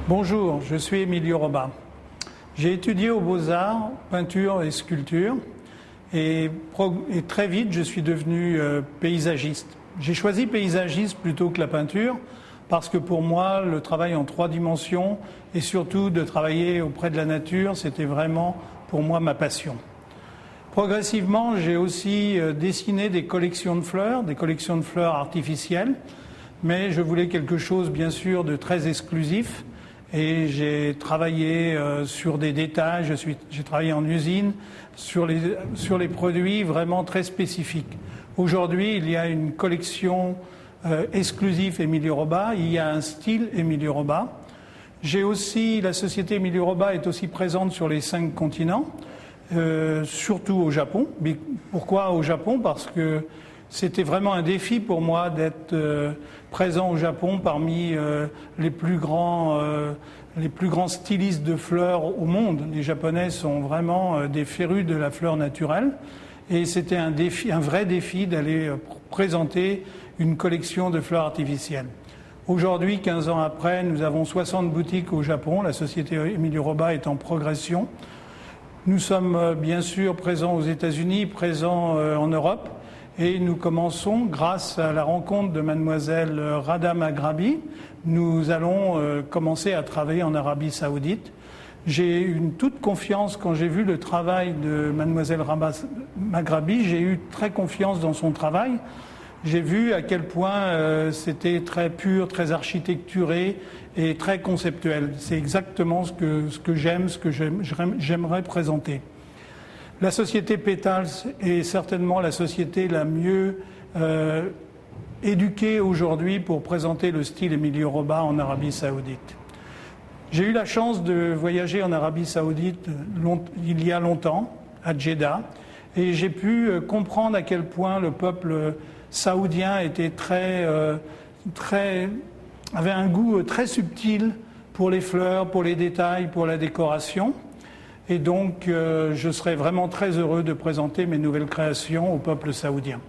Bonjour, je suis Emilio Roba. J'ai étudié aux Beaux-Arts, peinture et sculpture, et très vite je suis devenu paysagiste. J'ai choisi paysagiste plutôt que la peinture parce que pour moi le travail en 3 dimensions et surtout de travailler auprès de la nature, c'était vraiment pour moi ma passion. Progressivement, j'ai aussi dessiné des collections de fleurs artificielles, mais je voulais quelque chose bien sûr de très exclusif. Et j'ai travaillé sur des détails, j'ai travaillé en usine, sur les produits vraiment très spécifiques. Aujourd'hui, il y a une collection exclusive Emilio Roba, il y a un style Emilio Roba. La société Emilio Roba est aussi présente sur les 5 continents, surtout au Japon. Mais pourquoi au Japon? Parce que c'était vraiment un défi pour moi d'être présent au Japon parmi les plus grands stylistes de fleurs au monde. Les Japonais sont vraiment des férus de la fleur naturelle. Et c'était un vrai défi d'aller présenter une collection de fleurs artificielles. Aujourd'hui, 15 ans après, nous avons 60 boutiques au Japon. La société Emilio Roba est en progression. Nous sommes bien sûr présents aux États-Unis, présents en Europe. Et nous commençons, grâce à la rencontre de mademoiselle Rada Maghrabi, nous allons commencer à travailler en Arabie Saoudite. J'ai eu une toute confiance quand j'ai vu le travail de mademoiselle Rada Maghrabi, j'ai eu très confiance dans son travail. J'ai vu à quel point c'était très pur, très architecturé et très conceptuel. C'est exactement ce que j'aime, ce que j'aimerais présenter. La société Petals est certainement la société la mieux éduquée aujourd'hui pour présenter le style Emilio Roba en Arabie Saoudite. J'ai eu la chance de voyager en Arabie Saoudite il y a longtemps, à Jeddah, et j'ai pu comprendre à quel point le peuple saoudien était avait un goût très subtil pour les fleurs, pour les détails, pour la décoration. Et donc, je serai vraiment très heureux de présenter mes nouvelles créations au peuple saoudien.